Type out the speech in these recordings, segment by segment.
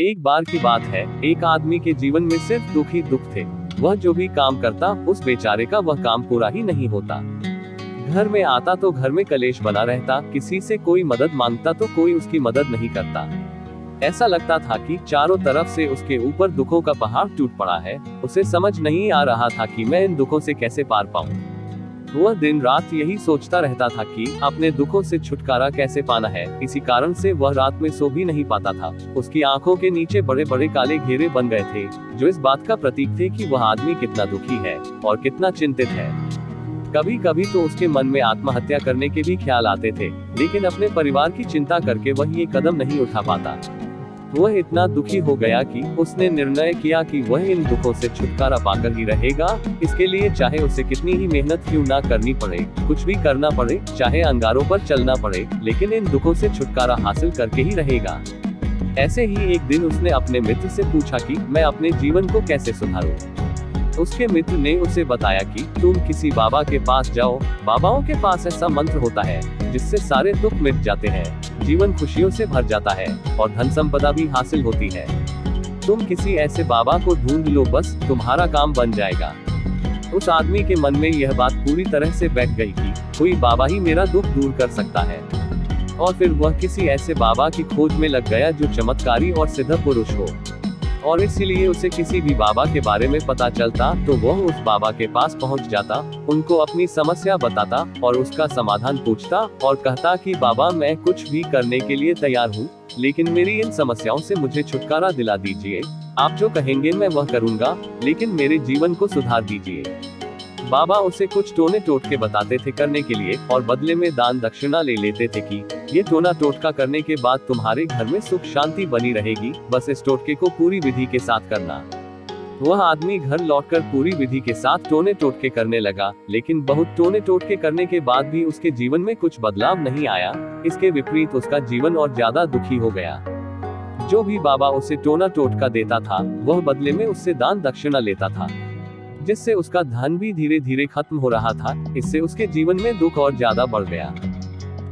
एक बार की बात है, एक आदमी के जीवन में सिर्फ दुख ही दुख थे। वह जो भी काम करता, उस बेचारे का वह काम पूरा ही नहीं होता। घर में आता तो घर में कलेश बना रहता, किसी से कोई मदद मांगता तो कोई उसकी मदद नहीं करता। ऐसा लगता था कि चारों तरफ से उसके ऊपर दुखों का पहाड़ टूट पड़ा है। उसे समझ नहीं आ रहा था कि मैं इन दुखों से कैसे पार पाऊं। वह दिन रात यही सोचता रहता था कि अपने दुखों से छुटकारा कैसे पाना है। इसी कारण से वह रात में सो भी नहीं पाता था। उसकी आंखों के नीचे बड़े बड़े काले घेरे बन गए थे, जो इस बात का प्रतीक थे कि वह आदमी कितना दुखी है और कितना चिंतित है। कभी कभी तो उसके मन में आत्महत्या करने के भी ख्याल आते थे, लेकिन अपने परिवार की चिंता करके वह ये कदम नहीं उठा पाता। वह इतना दुखी हो गया कि उसने निर्णय किया कि वह इन दुखों से छुटकारा पाकर ही रहेगा। इसके लिए चाहे उसे कितनी ही मेहनत क्यों ना करनी पड़े, कुछ भी करना पड़े, चाहे अंगारों पर चलना पड़े, लेकिन इन दुखों से छुटकारा हासिल करके ही रहेगा। ऐसे ही एक दिन उसने अपने मित्र से पूछा कि मैं अपने जीवन को कैसे सुधारूं। उसके मित्र ने उसे बताया कि तुम किसी बाबा के पास जाओ। बाबाओं के पास ऐसा मंत्र होता है जिससे सारे दुख मिट जाते हैं, जीवन खुशियों से भर जाता है और धन संपदा भी हासिल होती है। तुम किसी ऐसे बाबा को ढूंढ लो, बस तुम्हारा काम बन जाएगा। उस आदमी के मन में यह बात पूरी तरह से बैठ गई कि कोई बाबा ही मेरा दुख दूर कर सकता है। और फिर वह किसी ऐसे बाबा की खोज में लग गया जो चमत्कारी और सिद्ध पुरुष हो। और इसीलिए उसे किसी भी बाबा के बारे में पता चलता तो वह उस बाबा के पास पहुंच जाता, उनको अपनी समस्या बताता और उसका समाधान पूछता और कहता कि बाबा, मैं कुछ भी करने के लिए तैयार हूँ, लेकिन मेरी इन समस्याओं से मुझे छुटकारा दिला दीजिए। आप जो कहेंगे मैं वह करूँगा, लेकिन मेरे जीवन को सुधार दीजिए। बाबा उसे कुछ टोने टोटके बताते थे करने के लिए और बदले में दान दक्षिणा ले लेते थे कि ये टोना टोटका करने के बाद तुम्हारे घर में सुख शांति बनी रहेगी, बस इस टोटके को पूरी विधि के साथ करना। वह आदमी घर लौटकर पूरी विधि के साथ टोने टोटके करने लगा, लेकिन बहुत टोने टोटके करने के बाद भी उसके जीवन में कुछ बदलाव नहीं आया। इसके विपरीत उसका जीवन और ज्यादा दुखी हो गया। जो भी बाबा उसे टोना टोटका देता था, वह बदले में उससे दान दक्षिणा लेता था, जिससे उसका धन भी धीरे धीरे खत्म हो रहा था। इससे उसके जीवन में दुख और ज्यादा बढ़ गया।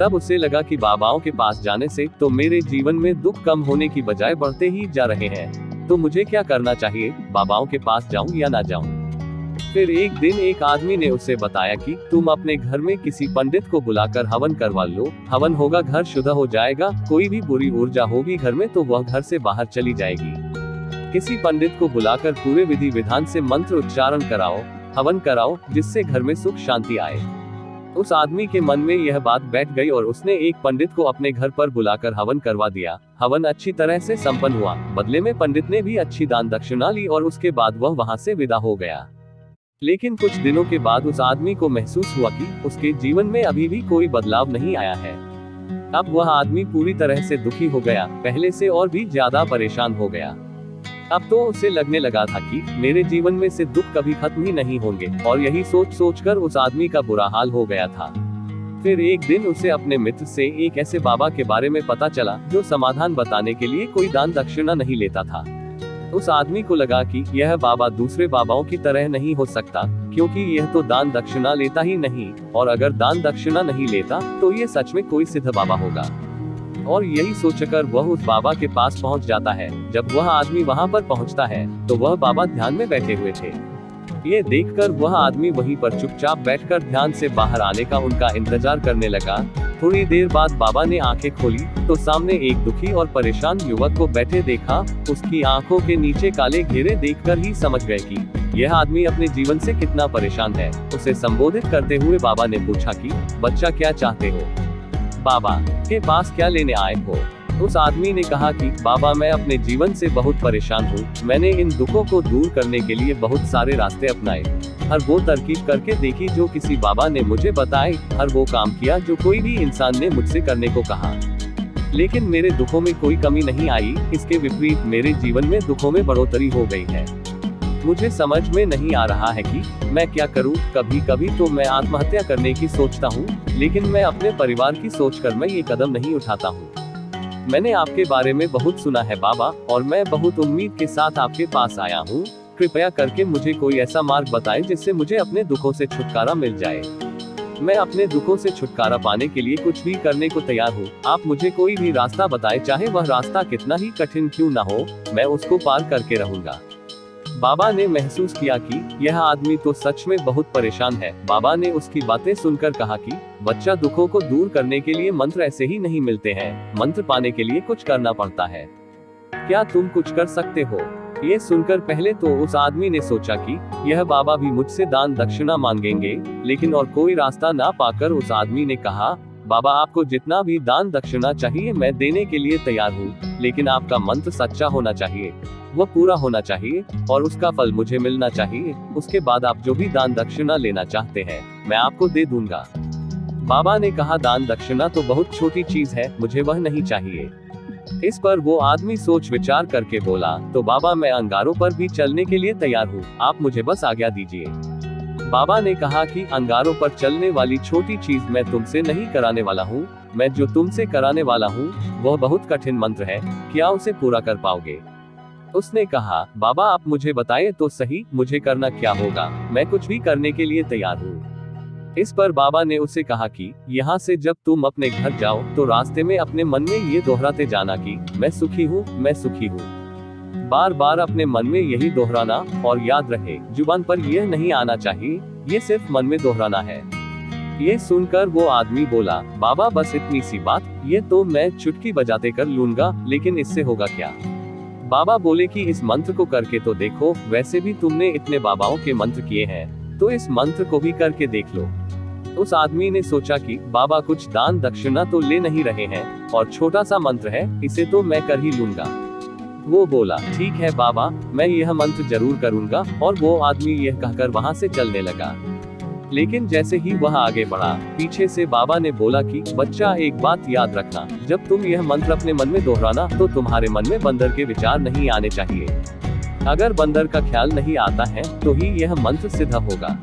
तब उसे लगा कि बाबाओं के पास जाने से तो मेरे जीवन में दुख कम होने की बजाय बढ़ते ही जा रहे हैं। तो मुझे क्या करना चाहिए, बाबाओं के पास जाऊं या ना जाऊं? फिर एक दिन एक आदमी ने उसे बताया कि तुम अपने घर में किसी पंडित को बुलाकर हवन करवा लो। हवन होगा, घर शुद्ध हो जाएगा, कोई भी बुरी ऊर्जा होगी घर में तो वह घर से बाहर चली जाएगी। किसी पंडित को बुलाकर पूरे विधि विधान से मंत्र उच्चारण कराओ, हवन कराओ, जिससे घर में सुख शांति आए। उस आदमी के मन में यह बात बैठ गई और उसने एक पंडित को अपने घर पर बुलाकर हवन करवा दिया। हवन अच्छी तरह से संपन्न हुआ। बदले में पंडित ने भी अच्छी दान दक्षिणा ली और उसके बाद वह वहां से विदा हो गया। लेकिन कुछ दिनों के बाद उस आदमी को महसूस हुआ कि उसके जीवन में अभी भी कोई बदलाव नहीं आया है। अब वह आदमी पूरी तरह से दुखी हो गया, पहले से और भी ज्यादा परेशान हो गया। अब तो उसे लगने लगा था कि मेरे जीवन में से दुख कभी खत्म ही नहीं होंगे, और यही सोच सोचकर उस आदमी का बुरा हाल हो गया था। फिर एक दिन उसे अपने मित्र से एक ऐसे बाबा के बारे में पता चला जो समाधान बताने के लिए कोई दान दक्षिणा नहीं लेता था। उस आदमी को लगा कि यह बाबा दूसरे बाबाओं की तरह नहीं हो सकता, क्योंकि यह तो दान दक्षिणा लेता ही नहीं, और अगर दान दक्षिणा नहीं लेता तो ये सच में कोई सिद्ध बाबा होगा। और यही सोचकर वह उस बाबा के पास पहुंच जाता है। जब वह आदमी वहां पर पहुंचता है तो वह बाबा ध्यान में बैठे हुए थे। ये देखकर वह आदमी वहीं पर चुपचाप बैठकर ध्यान से बाहर आने का उनका इंतजार करने लगा। थोड़ी देर बाद बाबा ने आंखें खोली तो सामने एक दुखी और परेशान युवक को बैठे देखा। उसकी आंखों के नीचे काले घेरे देखकर ही समझ गए कि यह आदमी अपने जीवन से कितना परेशान है। उसे संबोधित करते हुए बाबा ने पूछा कि बच्चा, क्या चाहते हो? बाबा के पास क्या लेने आए हो? उस आदमी ने कहा कि बाबा, मैं अपने जीवन से बहुत परेशान हूँ। मैंने इन दुखों को दूर करने के लिए बहुत सारे रास्ते अपनाए, हर वो तरकीब करके देखी जो किसी बाबा ने मुझे बताई, हर वो काम किया जो कोई भी इंसान ने मुझसे करने को कहा, लेकिन मेरे दुखों में कोई कमी नहीं आई। इसके विपरीत मेरे जीवन में दुखों में बढ़ोतरी हो गई है। मुझे समझ में नहीं आ रहा है कि मैं क्या करूं। कभी कभी तो मैं आत्महत्या करने की सोचता हूं, लेकिन मैं अपने परिवार की सोचकर मैं ये कदम नहीं उठाता हूं। मैंने आपके बारे में बहुत सुना है बाबा, और मैं बहुत उम्मीद के साथ आपके पास आया हूं। कृपया करके मुझे कोई ऐसा मार्ग बताएं जिससे मुझे अपने दुखों से छुटकारा मिल जाए। मैं अपने दुखों से छुटकारा पाने के लिए कुछ भी करने को तैयार हूँ। आप मुझे कोई भी रास्ता बताएं, चाहे वह रास्ता कितना ही कठिन क्यों ना हो, मैं उसको पार करके रहूंगा। बाबा ने महसूस किया कि यह आदमी तो सच में बहुत परेशान है। बाबा ने उसकी बातें सुनकर कहा कि बच्चा, दुखों को दूर करने के लिए मंत्र ऐसे ही नहीं मिलते हैं, मंत्र पाने के लिए कुछ करना पड़ता है। क्या तुम कुछ कर सकते हो? ये सुनकर पहले तो उस आदमी ने सोचा कि यह बाबा भी मुझसे दान दक्षिणा मांगेंगे, लेकिन और कोई रास्ता ना पाकर उस आदमी ने कहा, बाबा, आपको जितना भी दान दक्षिणा चाहिए मैं देने के लिए तैयार हूँ, लेकिन आपका मंत्र सच्चा होना चाहिए, वह पूरा होना चाहिए और उसका फल मुझे मिलना चाहिए। उसके बाद आप जो भी दान दक्षिणा लेना चाहते हैं मैं आपको दे दूंगा। बाबा ने कहा, दान दक्षिणा तो बहुत छोटी चीज है, मुझे वह नहीं चाहिए। इस पर वो आदमी सोच विचार करके बोला, तो बाबा, मैं अंगारों पर भी चलने के लिए तैयार हूँ, आप मुझे बस आज्ञा दीजिए। बाबा ने कहा कि अंगारों पर चलने वाली छोटी चीज मैं तुमसे नहीं कराने वाला हूँ, मैं जो तुमसे कराने वाला हूँ वह बहुत कठिन मंत्र है, क्या उसे पूरा कर पाओगे? उसने कहा, बाबा आप मुझे बताएं तो सही, मुझे करना क्या होगा, मैं कुछ भी करने के लिए तैयार हूँ। इस पर बाबा ने उसे कहा कि यहाँ से जब तुम अपने घर जाओ तो रास्ते में अपने मन में ये दोहराते जाना कि मैं सुखी हूँ, मैं सुखी हूँ। बार बार अपने मन में यही दोहराना, और याद रहे जुबान पर यह नहीं आना चाहिए, ये सिर्फ मन में दोहराना है। ये सुनकर वो आदमी बोला, बाबा बस इतनी सी बात, ये तो मैं चुटकी बजाते कर लूंगा, लेकिन इससे होगा क्या? बाबा बोले कि इस मंत्र को करके तो देखो, वैसे भी तुमने इतने बाबाओं के मंत्र किए हैं, तो इस मंत्र को भी करके देख लो। उस आदमी ने सोचा कि बाबा कुछ दान दक्षिणा तो ले नहीं रहे हैं, और छोटा सा मंत्र है, इसे तो मैं कर ही लूंगा। वो बोला, ठीक है बाबा, मैं यह मंत्र जरूर करूंगा, और वो आदमी यह कहकर वहां से चलने लगा। लेकिन जैसे ही वह आगे बढ़ा, पीछे से बाबा ने बोला कि बच्चा, एक बात याद रखना, जब तुम यह मंत्र अपने मन में दोहराना तो तुम्हारे मन में बंदर के विचार नहीं आने चाहिए। अगर बंदर का ख्याल नहीं आता है तो ही यह मंत्र सिद्ध होगा।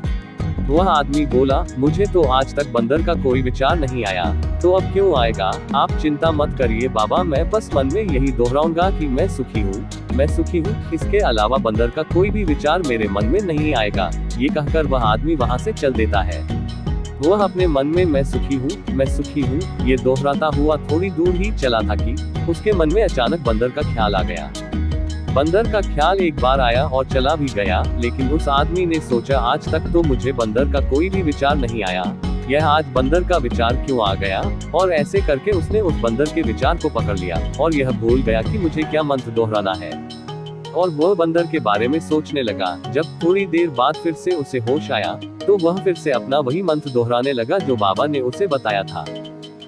वह आदमी बोला, मुझे तो आज तक बंदर का कोई विचार नहीं आया, तो अब क्यों आएगा? आप चिंता मत करिए बाबा, मैं बस मन में यही दोहराऊंगा कि मैं सुखी हूँ, मैं सुखी हूँ, इसके अलावा बंदर का कोई भी विचार मेरे मन में नहीं आएगा। ये कहकर वह आदमी वहां से चल देता है। वह अपने मन में मैं सुखी हूँ, मैं सुखी हूँ, ये दोहराता हुआ थोड़ी दूर ही चला था कि उसके मन में अचानक बंदर का ख्याल आ गया। बंदर का ख्याल एक बार आया और चला भी गया, लेकिन उस आदमी ने सोचा, आज तक तो मुझे बंदर का कोई भी विचार नहीं आया, यह आज बंदर का विचार क्यों आ गया? और ऐसे करके उसने उस बंदर के विचार को पकड़ लिया और यह भूल गया कि मुझे क्या मंत्र दोहराना है, और वह बंदर के बारे में सोचने लगा। जब थोड़ी देर बाद फिर से उसे होश आया तो वह फिर से अपना वही मंत्र दोहराने लगा जो बाबा ने उसे बताया था।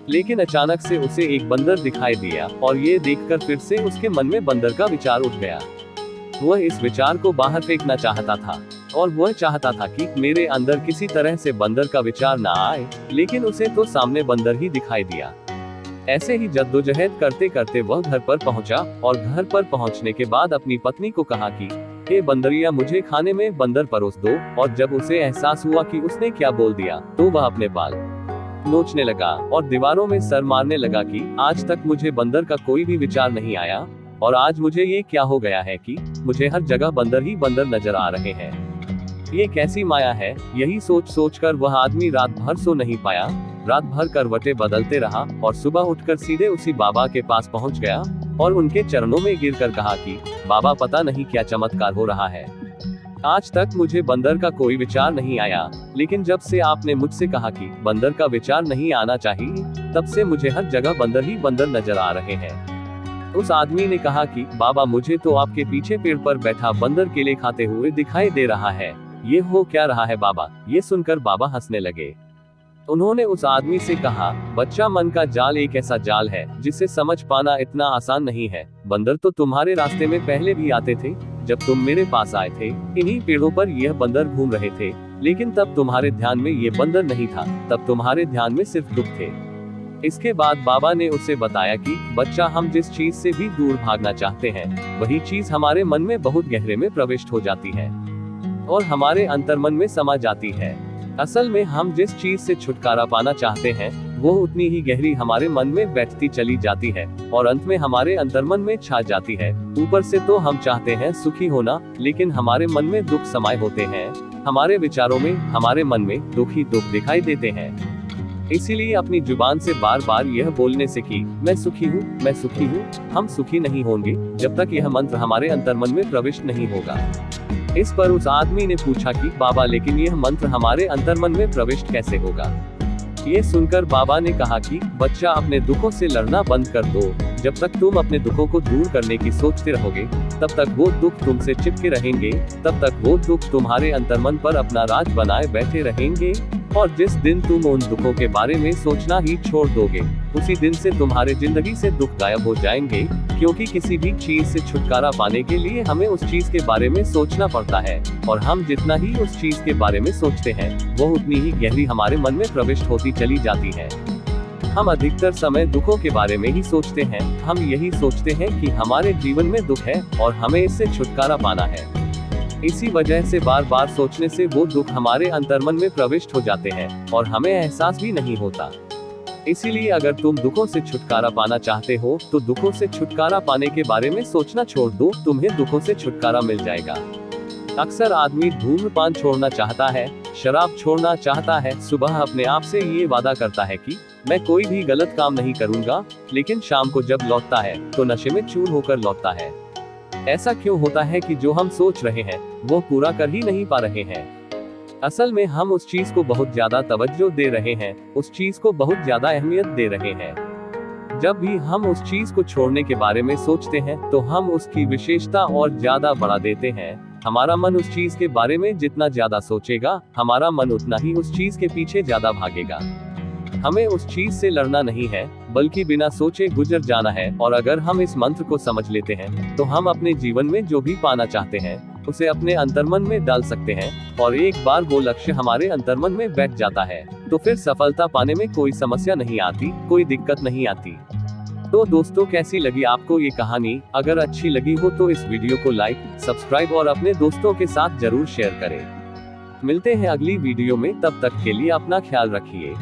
लेकिन अचानक से उसे एक बंदर दिखाई दिया, और ये देखकर फिर से उसके मन में बंदर का विचार उठ गया। वह इस विचार को बाहर फेंकना चाहता था, और वह चाहता था कि मेरे अंदर किसी तरह से बंदर का विचार ना आए, लेकिन उसे तो सामने बंदर ही दिखाई दिया। ऐसे ही जद्दोजहद करते करते वह घर पर पहुंचा, और घर पर पहुंचने के बाद अपनी पत्नी को कहा कि हे बंदरिया, मुझे खाने में बंदर परोस दो। और जब उसे एहसास हुआ कि उसने क्या बोल दिया तो वह अपने बाल नोचने लगा और दीवारों में सर मारने लगा कि आज तक मुझे बंदर का कोई भी विचार नहीं आया, और आज मुझे ये क्या हो गया है कि मुझे हर जगह बंदर ही बंदर नजर आ रहे हैं। ये कैसी माया है? यही सोच सोचकर वह आदमी रात भर सो नहीं पाया। रात भर करवटें बदलते रहा और सुबह उठकर सीधे उसी बाबा के पास पहुंच गया और उनके चरणों में गिरकर कहा कि बाबा, पता नहीं क्या चमत्कार हो रहा है, आज तक मुझे बंदर का कोई विचार नहीं आया, लेकिन जब से आपने मुझसे कहा कि बंदर का विचार नहीं आना चाहिए, तब से मुझे हर जगह बंदर ही बंदर नजर आ रहे हैं। उस आदमी ने कहा कि बाबा, मुझे तो आपके पीछे पेड़ पर बैठा बंदर केले खाते हुए दिखाई दे रहा है, ये हो क्या रहा है बाबा? ये सुनकर बाबा हंसने लगे। उन्होंने उस आदमी से कहा, बच्चा, मन का जाल एक ऐसा जाल है जिसे समझ पाना इतना आसान नहीं है। बंदर तो तुम्हारे रास्ते में पहले भी आते थे, जब तुम मेरे पास आए थे इन्हीं पेड़ों पर यह बंदर घूम रहे थे, लेकिन तब तुम्हारे ध्यान में ये बंदर नहीं था, तब तुम्हारे ध्यान में सिर्फ दुख थे। इसके बाद बाबा ने उसे बताया कि बच्चा, हम जिस चीज से भी दूर भागना चाहते हैं वही चीज हमारे मन में बहुत गहरे में प्रविष्ट हो जाती है और हमारे अंतर्मन में समा जाती है। असल में हम जिस चीज से छुटकारा पाना चाहते हैं वो उतनी ही गहरी हमारे मन में बैठती चली जाती है और अंत में हमारे अंतर्मन में छा जाती है। ऊपर से तो हम चाहते हैं सुखी होना, लेकिन हमारे मन में दुख समाये होते हैं हमारे विचारों में, हमारे मन में दुख ही दुख दिखाई देते हैं। इसीलिए अपनी जुबान से बार बार यह बोलने से कि मैं सुखी हूँ, मैं सुखी हूँ, हम सुखी नहीं होंगे जब तक यह मंत्र हमारे अंतर्मन में प्रविष्ट नहीं होगा। इस पर उस आदमी ने पूछा कि बाबा, लेकिन यह मंत्र हमारे अंतर्मन में प्रविष्ट कैसे होगा? ये सुनकर बाबा ने कहा कि बच्चा, अपने दुखों से लड़ना बंद कर दो। जब तक तुम अपने दुखों को दूर करने की सोचते रहोगे, तब तक वो दुख तुमसे चिपके रहेंगे, तब तक वो दुख तुम्हारे अंतर्मन पर अपना राज बनाए बैठे रहेंगे। और जिस दिन तुम उन दुखों के बारे में सोचना ही छोड़ दोगे, उसी दिन से तुम्हारे जिंदगी से दुख गायब हो जाएंगे। क्योंकि किसी भी चीज से छुटकारा पाने के लिए हमें उस चीज के बारे में सोचना पड़ता है, और हम जितना ही उस चीज के बारे में सोचते हैं, वो उतनी ही गहरी हमारे मन में प्रविष्ट होती चली जाती है। हम अधिकतर समय दुखों के बारे में ही सोचते हैं। हम यही सोचते हैं कि हमारे जीवन में दुख है और हमें इससे छुटकारा पाना है। इसी वजह से बार बार सोचने से वो दुख हमारे अंतर्मन में प्रविष्ट हो जाते हैं और हमें एहसास भी नहीं होता। इसीलिए अगर तुम दुखों से छुटकारा पाना चाहते हो, तो दुखों से छुटकारा पाने के बारे में सोचना छोड़ दो, तुम्हें दुखों से छुटकारा मिल जाएगा। अक्सर आदमी धूम्रपान छोड़ना चाहता है, शराब छोड़ना चाहता है, सुबह अपने आप से ये वादा करता है कि मैं कोई भी गलत काम नहीं करूंगा, लेकिन शाम को जब लौटता है तो नशे में चूर होकर लौटता है। ऐसा क्यों होता है कि जो हम सोच रहे हैं वो पूरा कर ही नहीं पा रहे हैं? असल में हम उस चीज को बहुत ज्यादा तवज्जो दे रहे हैं, उस चीज को बहुत ज्यादा अहमियत दे रहे हैं। जब भी हम उस चीज को छोड़ने के बारे में सोचते हैं, तो हम उसकी विशेषता और ज्यादा बढ़ा देते हैं। हमारा मन उस चीज के बारे में जितना ज्यादा सोचेगा, हमारा मन उतना ही उस चीज के पीछे ज्यादा भागेगा। हमें उस चीज से लड़ना नहीं है, बल्कि बिना सोचे गुजर जाना है। और अगर हम इस मंत्र को समझ लेते हैं, तो हम अपने जीवन में जो भी पाना चाहते हैं, उसे अपने अंतर्मन में डाल सकते हैं। और एक बार वो लक्ष्य हमारे अंतर्मन में बैठ जाता है, तो फिर सफलता पाने में कोई समस्या नहीं आती, कोई दिक्कत नहीं आती। तो दोस्तों, कैसी लगी आपको ये कहानी? अगर अच्छी लगी हो तो इस वीडियो को लाइक, सब्सक्राइब और अपने दोस्तों के साथ जरूर शेयर करें। मिलते हैं अगली वीडियो में, तब तक के लिए अपना ख्याल रखिए।